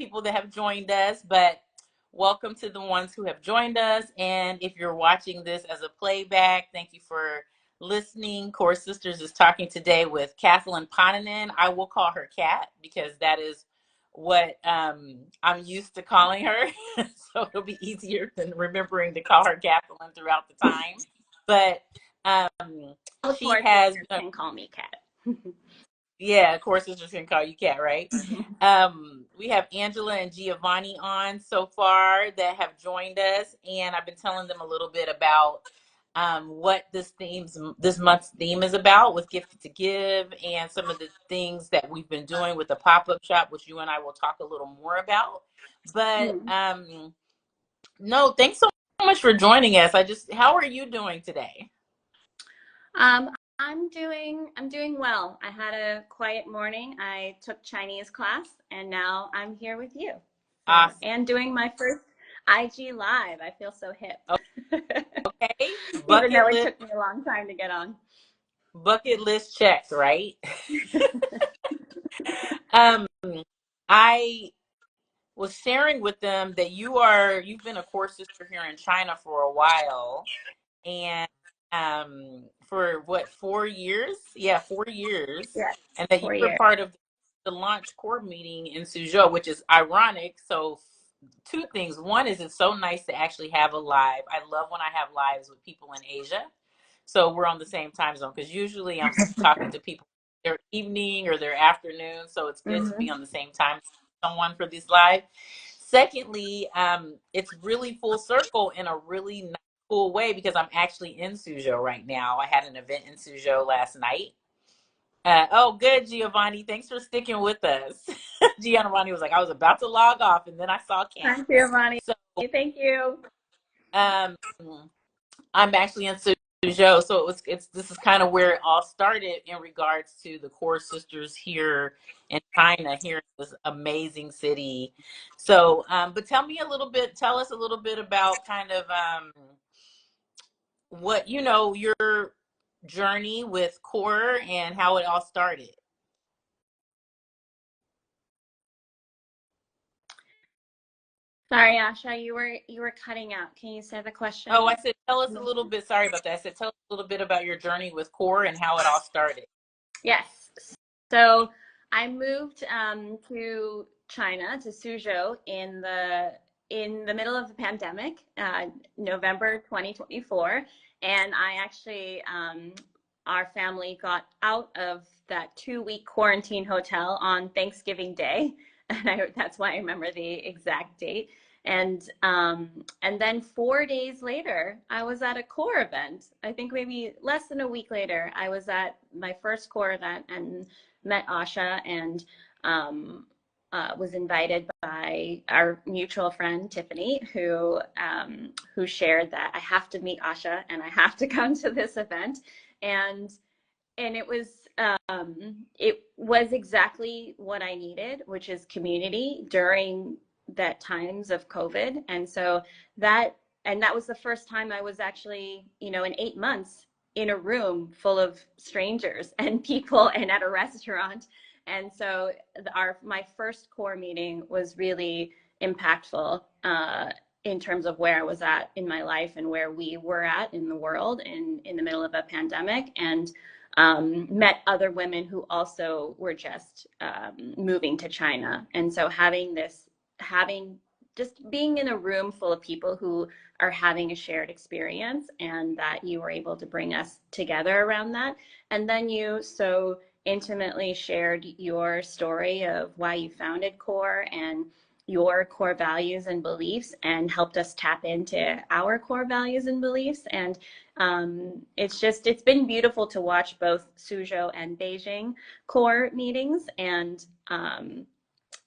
people that have joined us, but welcome to the ones who have joined us. And if you're watching this as a playback, thank you for listening. Core Sisters is talking today with Kathlyn Paananen. I will call her Kat because that is what I'm used to calling her. So it'll be easier than remembering to call her Kathlyn throughout the time. But she has can call me Kat. yeah, of course, sisters can call you Kat, right? We have Angela and Giovanni on so far that have joined us, and I've been telling them a little bit about what this month's theme is about with Gifted to Give, and some of the things that we've been doing with the pop-up shop, which you and I will talk a little more about. But no, thanks so much for joining us. How are you doing today? I'm doing well. I had a quiet morning. I took Chinese class and now I'm here with you. So, Awesome. and doing my first IG live. I feel so hip. Okay. Even though it took me a long time to get on. Bucket list checked, right? I was sharing with them that you've been a core sister here in China for a while, and for what, 4 years? Yeah, 4 years. Yes, And that you were part of the launch core meeting in Suzhou, which is ironic. So two things. One is it's so nice to actually have a live. I love when I have lives with people in Asia. So we're on the same time zone because usually I'm talking to people their evening or their afternoon. So it's good to be on the same time as someone for this live. Secondly, it's really full circle in a really nice, cool way because I'm actually in Suzhou right now. I had an event in Suzhou last night. Oh, good, Giovanni. Thanks for sticking with us. Giovanni was like, I was about to log off, and then I saw Kat. Thank you, Giovanni. So, thank you. I'm actually in Suzhou, so this is kind of where it all started in regards to the core sisters here in China, here in this amazing city. So, but tell us a little bit about kind of what your journey with CORE and how it all started. Sorry, Asha, you were cutting out. Can you say the question? Oh, I said, tell us a little bit. Sorry about that. I said, tell us a little bit about your journey with CORE and how it all started. Yes. So I moved to China, to Suzhou, in the middle of the pandemic, November 2024, and I actually our family got out of that 2-week quarantine hotel on Thanksgiving Day, and that's why I remember the exact date. And then 4 days later, I was at a CORE event. I think maybe less than a week later, I was at my first CORE event and met Aisha, and was invited by our mutual friend Tiffany, who shared that I have to meet Aisha and I have to come to this event, and it was exactly what I needed, which is community during that times of COVID. And so that was the first time I was actually, in 8 months in a room full of strangers and people and at a restaurant. And so my first core meeting was really impactful in terms of where I was at in my life and where we were at in the world in the middle of a pandemic, and met other women who also were just moving to China. And so just being in a room full of people who are having a shared experience, and that you were able to bring us together around that. And then you so intimately shared your story of why you founded CORE and your core values and beliefs, and helped us tap into our core values and beliefs. And it's been beautiful to watch both Suzhou and Beijing CORE meetings, and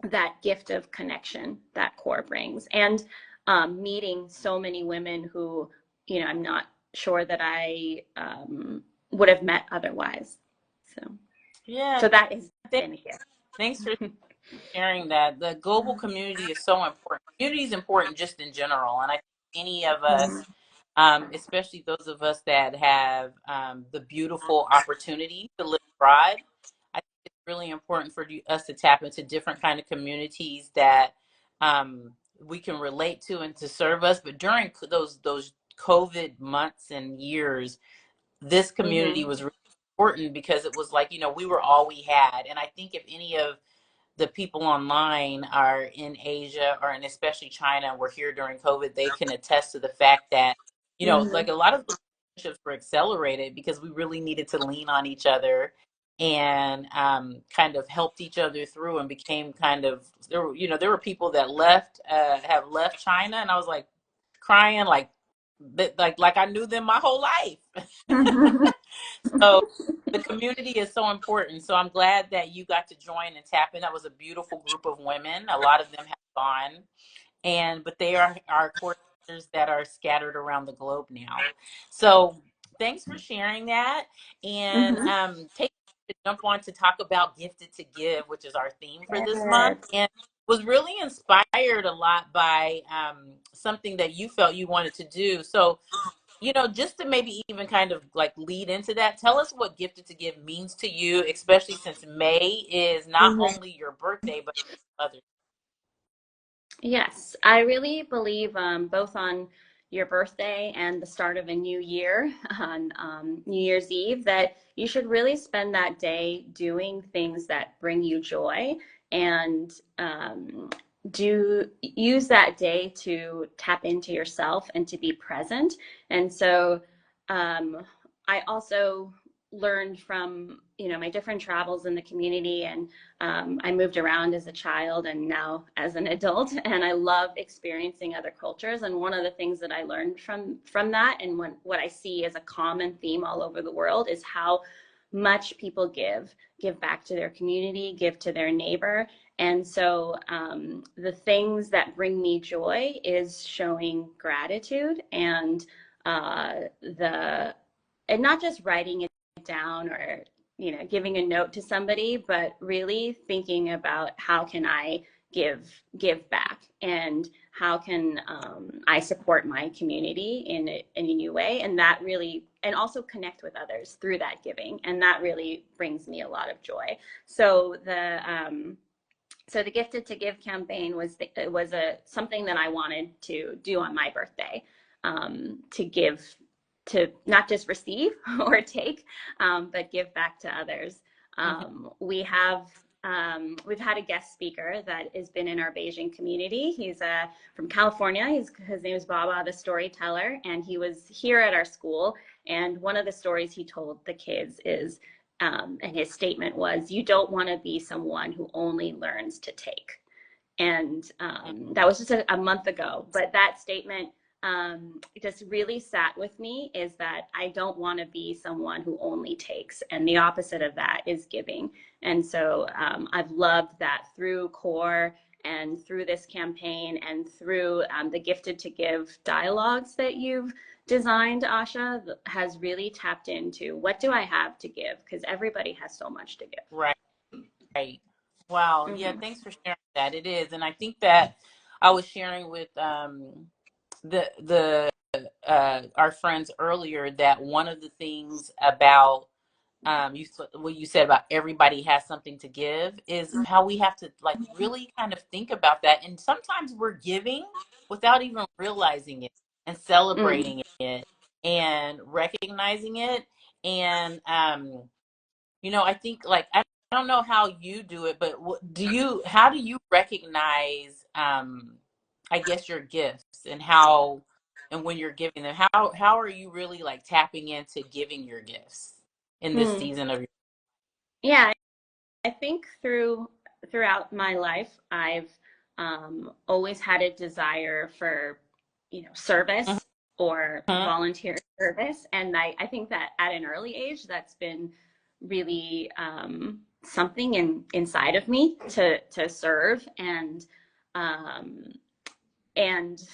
that gift of connection that CORE brings, and meeting so many women who, I'm not sure that I would have met otherwise. So yeah, so that has been a gift. Thanks for sharing that. The global community is so important. Community is important just in general, and I think any of us, especially those of us that have the beautiful opportunity to live abroad, I think it's really important for us to tap into different kind of communities that we can relate to and to serve us. But during those COVID months and years, this community Mm-hmm. was really important because it was like, we were all we had. And I think if any of the people online are in Asia or and especially China were here during COVID, they can attest to the fact that, Mm-hmm. like a lot of the relationships were accelerated because we really needed to lean on each other and kind of helped each other through and became kind of there were people that have left China, and I was like crying like I knew them my whole life. So the community is so important. So I'm glad that you got to join and tap in. That was a beautiful group of women. A lot of them have gone, but they are our coordinators that are scattered around the globe now. So thanks for sharing that, and Mm-hmm. take to jump on to talk about Gifted to Give, which is our theme for this month, Yes. and was really inspired a lot by something that you felt you wanted to do. So just to maybe even kind of like lead into that, tell us what Gifted to Give means to you, especially since May is not Mm-hmm. only your birthday, but others. Yes, I really believe both on your birthday and the start of a new year on New Year's Eve that you should really spend that day doing things that bring you joy and do use that day to tap into yourself and to be present. And so um, I also learned from my different travels in the community, and I moved around as a child and now as an adult, and I love experiencing other cultures. And one of the things that I learned from that, and what I see as a common theme all over the world, is how much people give back to their community, give to their neighbor. And so the things that bring me joy is showing gratitude and the and not just writing it down or giving a note to somebody, but really thinking about how can I give back and how can I support my community in a new way, and that really, and also connect with others through that giving, and that really brings me a lot of joy. So the Gifted to Give campaign was something that I wanted to do on my birthday, to give, to not just receive or take, but give back to others. Mhm. We've had a guest speaker that has been in our Beijing community. He's from California. His name is Baba, the storyteller, and he was here at our school. And one of the stories he told the kids is, and his statement was, "You don't want to be someone who only learns to take." And that was just a month ago. But that statement just really sat with me, is that I don't want to be someone who only takes. And the opposite of that is giving. And so I've loved that through CORE and through this campaign and through the Gifted to Give dialogues that you've designed, Asha, has really tapped into what do I have to give? Because everybody has so much to give. Right. Right. Wow. Yeah. Mm-hmm. Thanks for sharing that. It is, and I think that I was sharing with the our friends earlier that one of the things about what you said about everybody has something to give is how we have to like really kind of think about that, and sometimes we're giving without even realizing it and Mm. celebrating it and recognizing it. And I think like I don't know how you do it, but how do you recognize I guess your gifts and how and when you're giving them, how are you really like tapping into giving your gifts in this Mm. season of your Yeah, I think throughout my life, I've always had a desire for, service or Mhm. volunteer service, and I think that at an early age, that's been really something inside of me to serve, um, and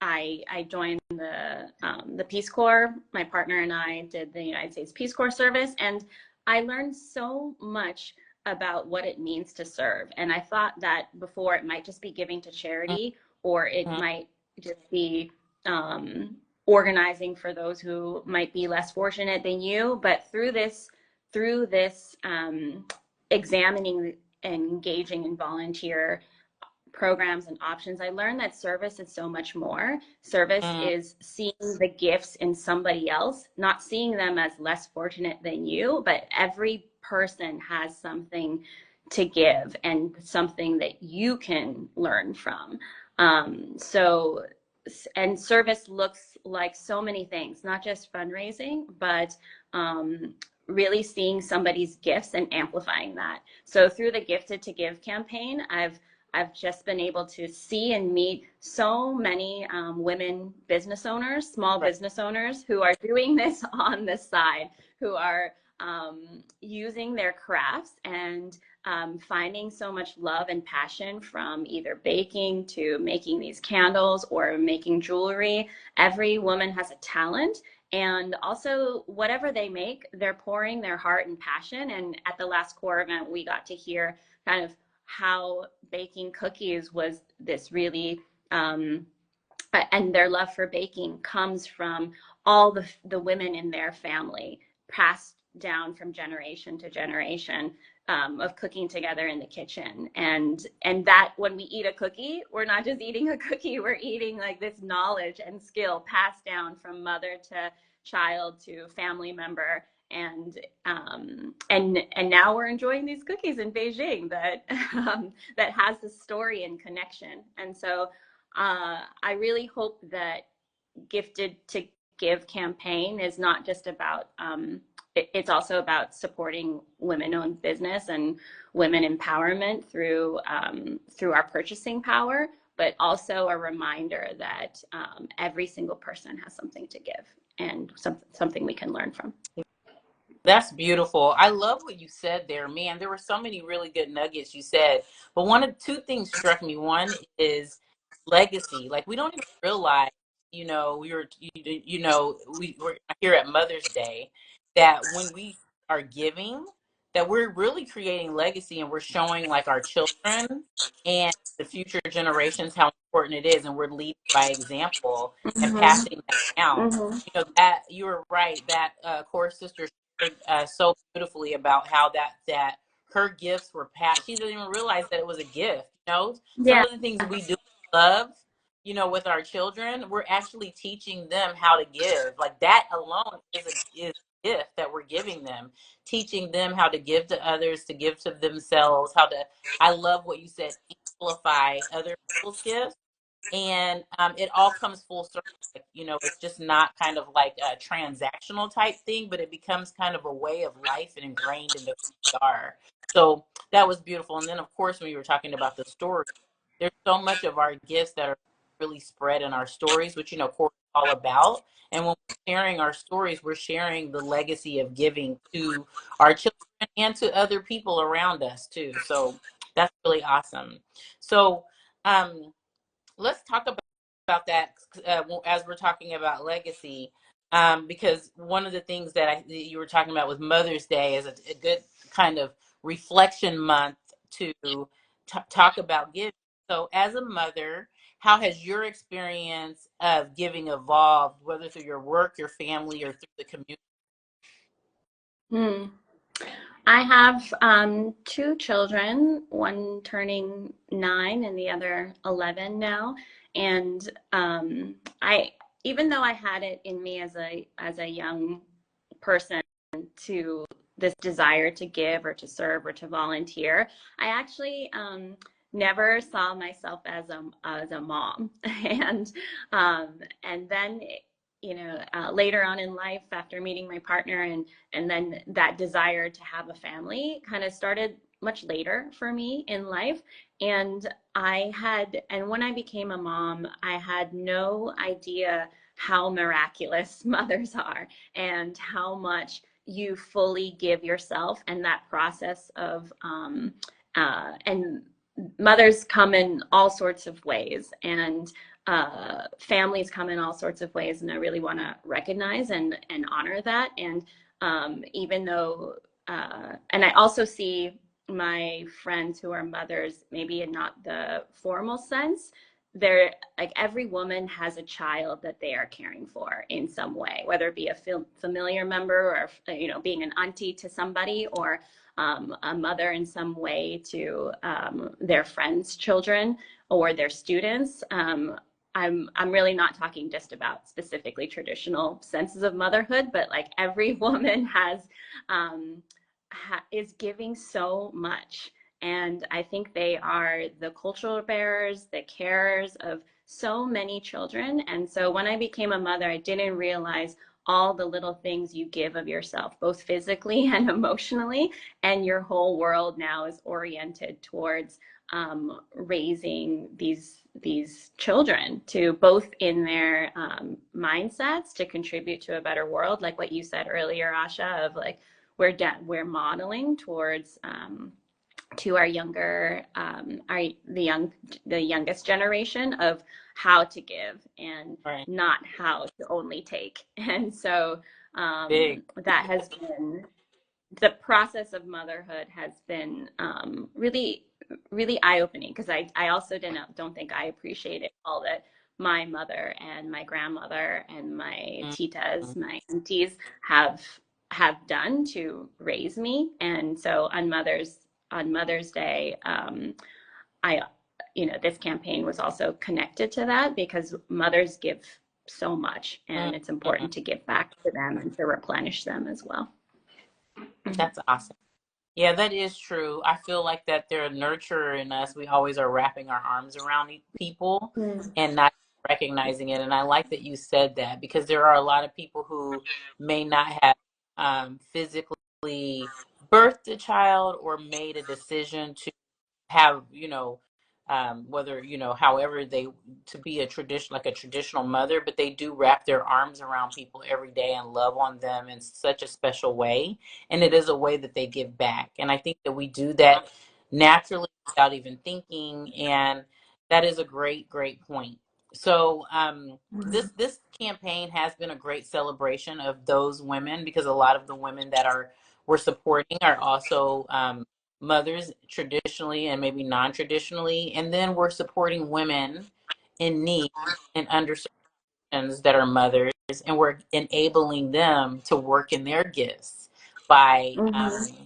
I joined the Peace Corps. My partner and I did the United States Peace Corps service, and I learned so much about what it means to serve. And I thought that before it might just be giving to charity, or it Mhm. might just be organizing for those who might be less fortunate than you. But through this examining and engaging in volunteer programs and options, I learned that service is so much more. Service Mm, is seeing the gifts in somebody else, not seeing them as less fortunate than you, but every person has something to give and something that you can learn from. So, and service looks like so many things, not just fundraising, but really seeing somebody's gifts and amplifying that. So through the Gifted to Give campaign, I've just been able to see and meet so many women business owners, small right. business owners who are doing this on the side, who are using their crafts and finding so much love and passion from either baking to making these candles or making jewelry. Every woman has a talent. And also, whatever they make, they're pouring their heart and passion. And at the last CORE event, we got to hear kind of how baking cookies was this really and their love for baking comes from all the women in their family, passed down from generation to generation, of cooking together in the kitchen. And that when we eat a cookie, we're not just eating a cookie, we're eating like this knowledge and skill passed down from mother to child to family member. And now we're enjoying these cookies in Beijing that that has the story and connection. And so I really hope that Gifted to Give campaign is not just about, it's also about supporting women-owned business and women empowerment through our purchasing power, but also a reminder that every single person has something to give and something we can learn from. That's beautiful. I love what you said there, man. There were so many really good nuggets you said, but two things struck me. One is legacy. Like we don't even realize, we're here at Mother's Day, that when we are giving, that we're really creating legacy, and we're showing like our children and the future generations how important it is, and we're leading by example and Mm-hmm. passing that down. Mm-hmm. That you were right. That core sister so beautifully about how that her gifts were passed. She didn't even realize that it was a gift. Some Yeah. of the things we do love, with our children, we're actually teaching them how to give. Like that alone is a gift that we're giving them, teaching them how to give to others, to give to themselves, how to. I love what you said. Amplify other people's gifts, and it all comes full circle. Like, it's just not kind of like a transactional type thing, but it becomes kind of a way of life and ingrained into who we are. So that was beautiful. And then, of course, when you were talking about the story, there's so much of our gifts that are really spread in our stories, which CORE is all about. And when we're sharing our stories, we're sharing the legacy of giving to our children and to other people around us too. So that's really awesome. So let's talk about that as we're talking about legacy, because one of the things that you were talking about with Mother's Day is a good kind of reflection month to talk about giving. So, as a mother, how has your experience of giving evolved, whether through your work, your family, or through the community? Hmm. I have two children, one turning 9 and the other 11 now. And I, even though I had it in me as a young person to this desire to give or to serve or to volunteer, I actually never saw myself as a mom. And then later on in life, after meeting my partner, and then that desire to have a family kind of started much later for me in life. And when I became a mom, I had no idea how miraculous mothers are and how much you fully give yourself, and that process of and mothers come in all sorts of ways, and families come in all sorts of ways, and I really want to recognize and honor that. And even though and I also see my friends who are mothers, maybe in not the formal sense, they're like, every woman has a child that they are caring for in some way, whether it be a familiar member, or being an auntie to somebody, or a mother in some way to their friends' children. or their students. I'm really not talking just about specifically traditional senses of motherhood, but like every woman is giving so much. And I think they are the cultural bearers, the carers of so many children. And so when I became a mother, I didn't realize all the little things you give of yourself, both physically and emotionally. And your whole world now is oriented towards raising these children to both in their mindsets to contribute to a better world, like what you said earlier, Asha, of like we're modeling towards to our younger the youngest generation of how to give and Right. not how to only take. And so Big. that has been the process of motherhood has been really, really eye-opening, because I also don't think I appreciated all that my mother and my grandmother and my titas, my aunties have done to raise me. And so on Mother's Day, I this campaign was also connected to that, because mothers give so much, and it's Mm-hmm. important to give back to them and to replenish them as well. That's awesome. Yeah, that is true. I feel like that they're a nurturer in us. We always are wrapping our arms around people Mm-hmm. and not recognizing it. And I like that you said that, because there are a lot of people who may not have physically birthed a child or made a decision to have, whether, however they, to be a tradition, like a traditional mother, but they do wrap their arms around people every day and love on them in such a special way. And it is a way that they give back. And I think that we do that naturally without even thinking. And that is a great, great point. So this campaign has been a great celebration of those women, because a lot of the women that we're supporting are also mothers traditionally and maybe non-traditionally, and then we're supporting women in need and underserved that are mothers, and we're enabling them to work in their gifts by Mm-hmm.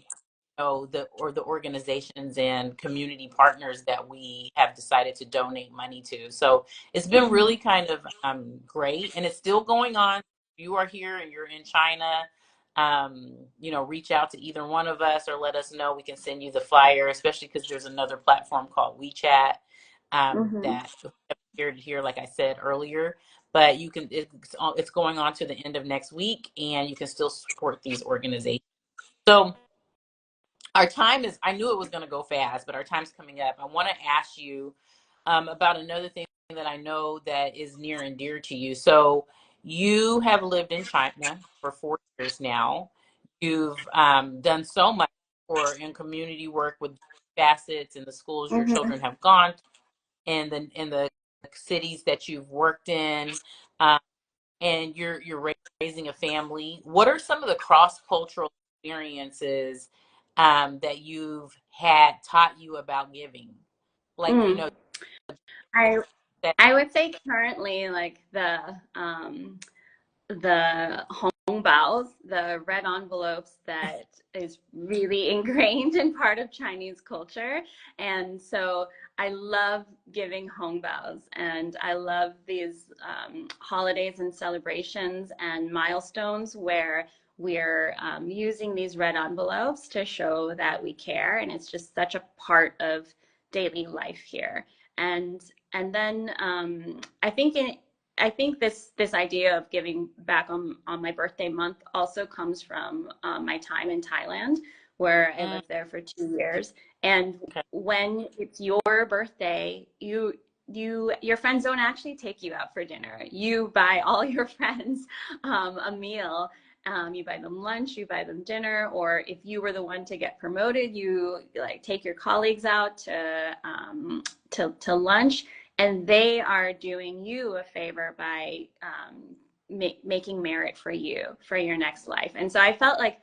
the organizations and community partners that we have decided to donate money to. So it's been Mm-hmm. really kind of great, and it's still going on. If you are here and you're in China, reach out to either one of us or let us know. We can send you the flyer, especially because there's another platform called WeChat Mm-hmm. that appeared here, like I said earlier. But it's going on to the end of next week, and you can still support these organizations. So our time is, I knew it was going to go fast, but our time's coming up. I want to ask you about another thing that I know that is near and dear to you. So you have lived in China for 4 years now. You've done so much in community work with facets in the schools your Mm-hmm. children have gone, and in the cities that you've worked in. Um, and you're raising a family. What are some of the cross cultural experiences that you've had taught you about giving? Like, Mm. I that. I would say currently, like the hong baos, the red envelopes, that is really ingrained in part of Chinese culture. And so I love giving hong baos, and I love these holidays and celebrations and milestones where we're using these red envelopes to show that we care. And it's just such a part of daily life here. And and then I think this idea of giving back on my birthday month also comes from my time in Thailand, where I Mm, lived there for 2 years. And okay. when it's your birthday, your friends don't actually take you out for dinner. You buy all your friends a meal. You buy them lunch, you buy them dinner, or if you were the one to get promoted, you like take your colleagues out to lunch, and they are doing you a favor by making merit for you for your next life. And so I felt like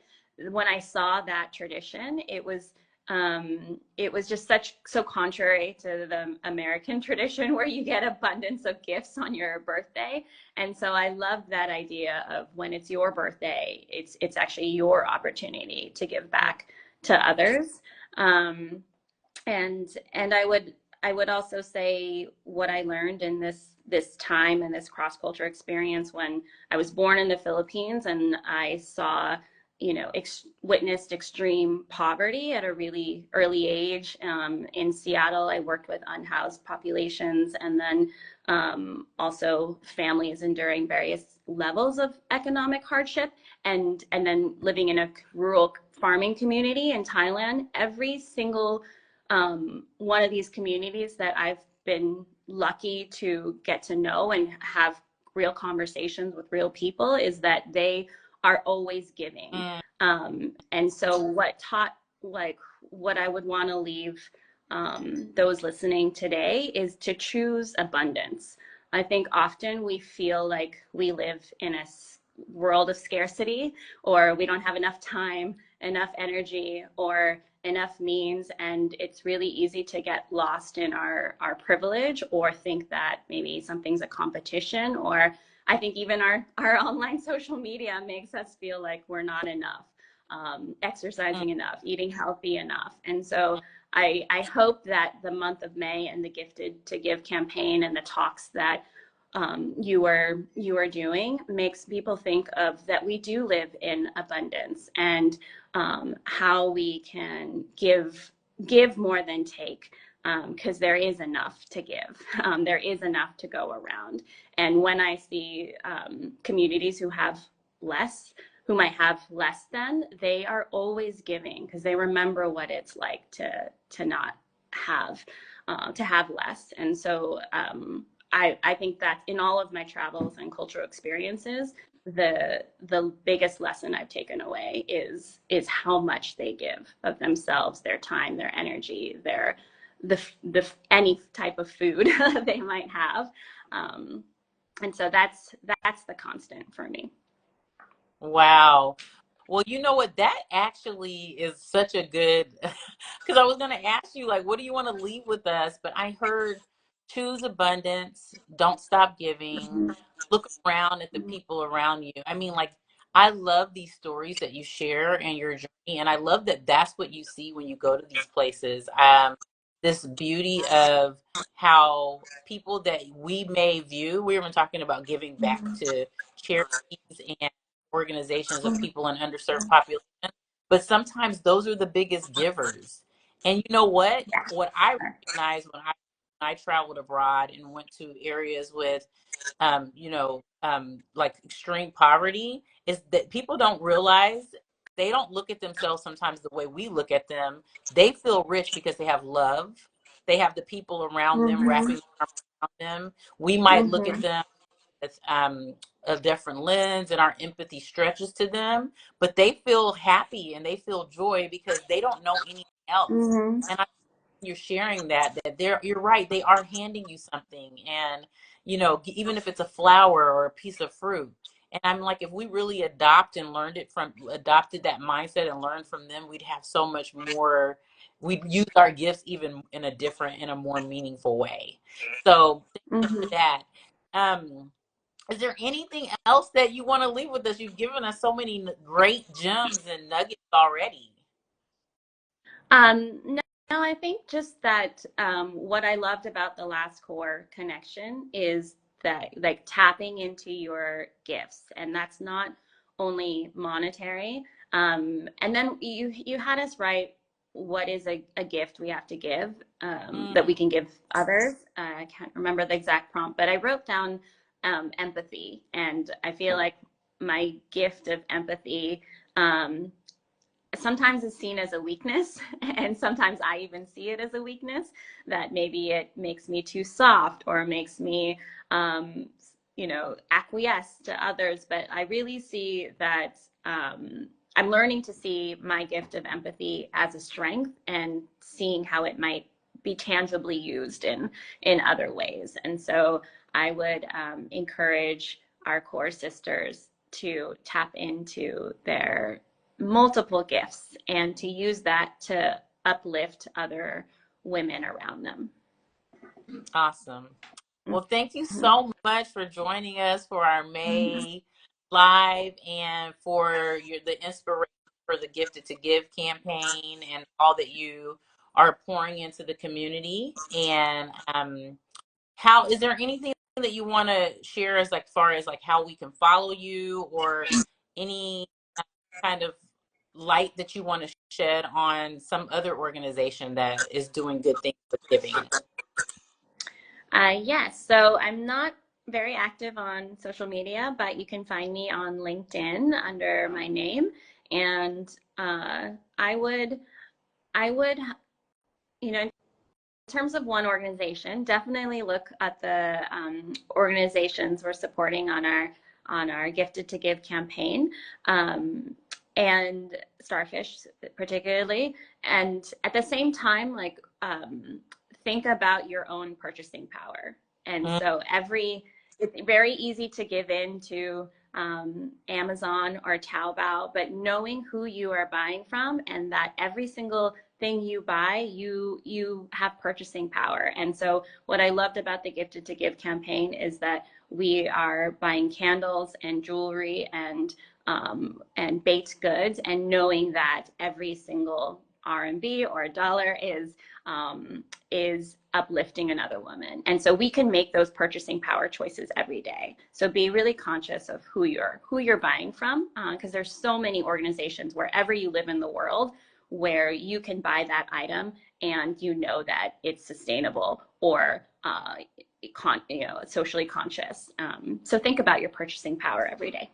when I saw that tradition, it was just so contrary to the American tradition where you get abundance of gifts on your birthday. And so I love that idea of when it's your birthday, it's actually your opportunity to give back to others. Um, and I would also say what I learned in this time and this cross-culture experience when I was born in the Philippines and I saw, witnessed extreme poverty at a really early age. In Seattle, I worked with unhoused populations and then also families enduring various levels of economic hardship, and then living in a rural farming community in Thailand. Every single one of these communities that I've been lucky to get to know and have real conversations with real people is that they are always giving. Mm. And so what I would want to leave those listening today is to choose abundance. I think often we feel like we live in a world of scarcity, or we don't have enough time, enough energy, or enough means, and it's really easy to get lost in our privilege or think that maybe something's a competition, or I think even our online social media makes us feel like we're not enough, Mm. exercising enough, eating healthy enough. And so I hope that the month of May and the Gifted to Give campaign and the talks that you are doing makes people think of that we do live in abundance, and how we can give more than take, because there is enough to give. There is enough to go around. And when I see communities who might have less than, they are always giving because they remember what it's like to not have, to have less. And so I think that in all of my travels and cultural experiences, the biggest lesson I've taken away is how much they give of themselves, their time, their energy, the any type of food they might have. And so that's the constant for me. Wow. Well, you know what? That actually is such a good, because I was going to ask you, like, what do you want to leave with us? But I heard choose abundance, don't stop giving, Mhm. look around at the people around you. I mean, like, I love these stories that you share and your journey. And I love that that's what you see when you go to these places. This beauty of how people that we may view, we were even talking about giving back Mhm. to charities and organizations of Mhm. people in underserved populations, but sometimes those are the biggest givers. And you know what? Yeah. What I recognized when I traveled abroad and went to areas with, like extreme poverty, is that people don't realize they don't look at themselves sometimes the way we look at them. They feel rich because they have love. They have the people around them Mhm. wrapping their arms around them. We might look at Mhm. them with a different lens and our empathy stretches to them, but they feel happy and they feel joy because they don't know anything else. Mhm. And you're sharing that you're right, they are handing you something, and even if it's a flower or a piece of fruit. And I'm like, if we really adopted that mindset and learned from them, we'd have so much more. We'd use our gifts even in a more meaningful way. So thank you for Mhm. that. Is there anything else that you want to leave with us? You've given us so many great gems and nuggets already. No, no, I think just that what I loved about the last core connection is that, like, tapping into your gifts, and that's not only monetary. And then you had us write what is a gift we have to give, that we Mm. can give others. I can't remember the exact prompt, but I wrote down empathy, and I feel like my gift of empathy. Sometimes is seen as a weakness, and sometimes I even see it as a weakness, that maybe it makes me too soft or makes me acquiesce to others. But I really see that I'm learning to see my gift of empathy as a strength and seeing how it might be tangibly used in other ways. And so I would encourage our core sisters to tap into their multiple gifts and to use that to uplift other women around them. Awesome. Well, thank you Mhm. so much for joining us for our May live and for the inspiration for the Gifted to Give campaign and all that you are pouring into the community. And how is there anything that you want to share as like far as like how we can follow you, or any kind of light that you want to shed on some other organization that is doing good things with giving? Yes, so I'm not very active on social media, but you can find me on LinkedIn under my name. And I would, I would, in terms of one organization, definitely look at the organizations we're supporting on our Gifted to Give campaign, and Starfish particularly. And at the same time, like think about your own purchasing power. And so it's very easy to give in to Amazon or Taobao, but knowing who you are buying from, and that every single thing you buy, you have purchasing power. And so what I loved about the Gifted to Give campaign is that we are buying candles and jewelry and baked goods, and knowing that every single RMB or dollar is uplifting another woman. And so we can make those purchasing power choices every day. So be really conscious of who you're buying from, because there's so many organizations wherever you live in the world where you can buy that item and you know that it's sustainable or socially conscious. So think about your purchasing power every day.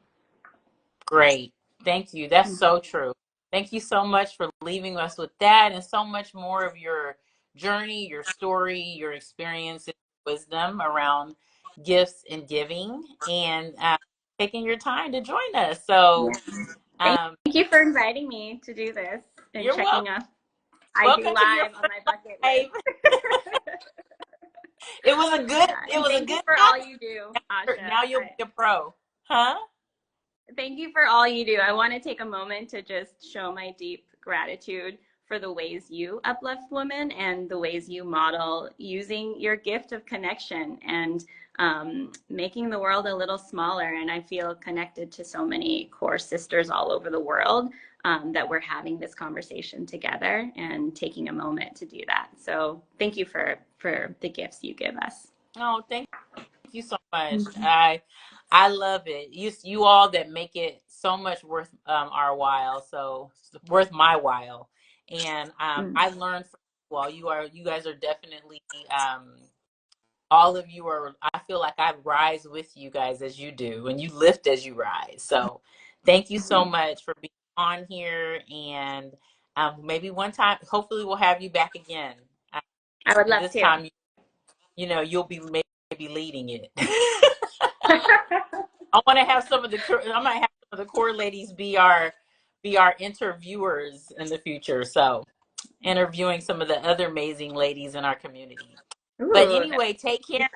Great. Thank you. That's so true. Thank you so much for leaving us with that and so much more of your journey, your story, your experience, and wisdom around gifts and giving, and taking your time to join us. Yeah. So, Thank um, you for inviting me to do this and you're checking us. I do welcome to your live on my bucket live. list. It And was a thank you good for all you do, time. Asha. Now you'll be a pro. Huh? Thank you for all you do. I want to take a moment to just show my deep gratitude for the ways you uplift women and the ways you model using your gift of connection and making the world a little smaller. And I feel connected to so many core sisters all over the world, that we're having this conversation together and taking a moment to do that. So thank you for the gifts you give us. Oh, thank you so much. I love it. You all that make it so much worth our while, so worth my while. And I learned from you all. You guys are definitely all of you are. I feel like I rise with you guys as you do, and you lift as you rise. So thank you so much for being on here, and maybe one time, hopefully, we'll have you back again. Um, I would and love this to. time, you'll be maybe leading it. I might have some of the core ladies be our interviewers in the future. So interviewing some of the other amazing ladies in our community. But Ooh, anyway, take care.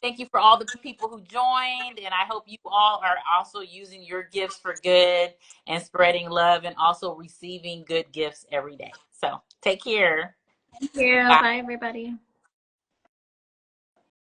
Thank you for all the people who joined, and I hope you all are also using your gifts for good and spreading love and also receiving good gifts every day. So take care. thank you. Bye. Bye, everybody.